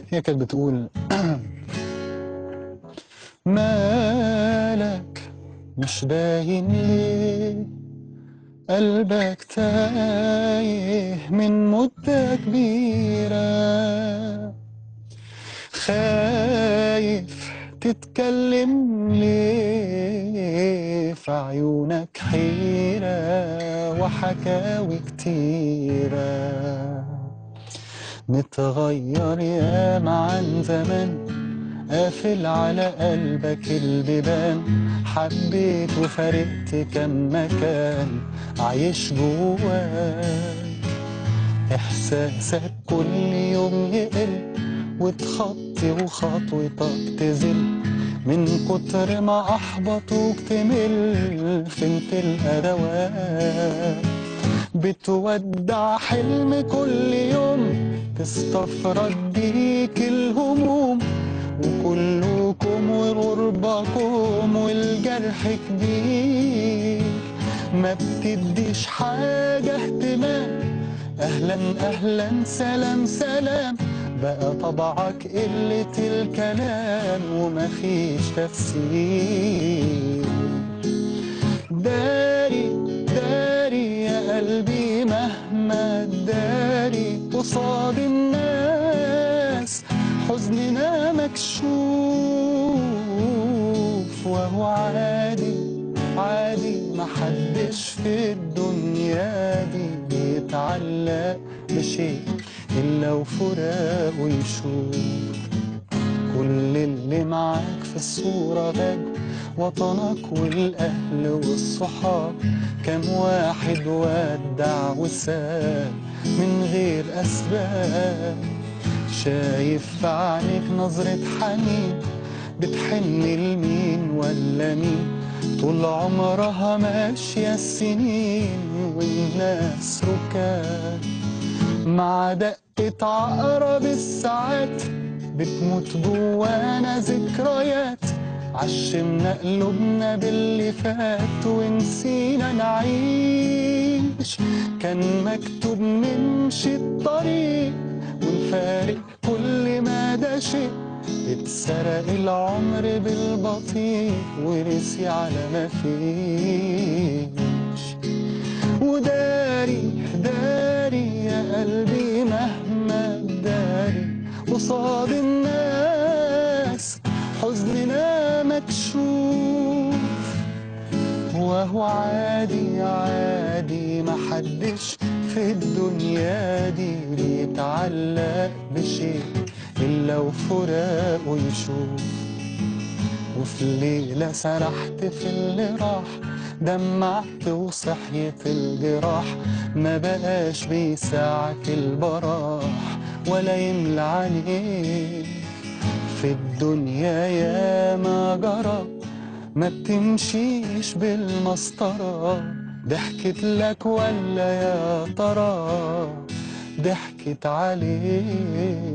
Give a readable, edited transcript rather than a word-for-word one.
هي كانت بتقول مالك مش باين ليه، قلبك تايه من مدة كبيرة، خايف تتكلم ليه، في عيونك حيرة وحكاوي كتيرة، متغير ياما عن زمان، قافل على قلبك البيبان، حبيت وفارقت كم مكان عايش جواك، إحساسك كل يوم يقل وتخطي وخطوتك تزل، من كتر ما أحبطوك تمل، فين تلقى دواك، بتودع حلم كل يوم تستفرد بيك الهموم، وكلكم وغربكم والجرح كبير، ما بتديش حاجة اهتمام، أهلا أهلا سلام سلام، بقى طبعك قلة الكلام ومفيش تفسير، داري داري يا قلبي مهما تداري قصاد الناس، حزننا مكشوف وهو عادي عادي، محدش في الدنيا دي بيتعلق بشيء إلا وفراقه يشوف، كل اللي معاك في الصورة غاب، وطنك والأهل والصحاب، كم واحد ودع وساب من غير أسباب، شايف في عينيك نظرة حنين، بتحن لمين ولا مين، طول عمرها ماشية السنين والناس ركاب، مع دقة عقرب الساعات بتموت جوانا ذكريات، عشمنا قلوبنا باللي فات ونسينا نعيش، كان مكتوب نمشي الطريق ونفارق كل ما ده شيء، اتسرق العمر بالبطيء ورسي على ما فيش، وداري داري يا قلبي مهما تداري قصاد الناس، حزننا مكشوف وهو عادي عادي، محدش في الدنيا دي بيتعلق بشيء إلا وفراقه يشوف، وفي ليلة سرحت في اللي راح، دمعت وصحيت الجراح، ما بقاش بيساعك البراح ولا يملى عليك، في الدنيا يا ما جرى ما بتمشيش بالمسطرة، ضحكت لك ولا يا ترى ضحكت عليك.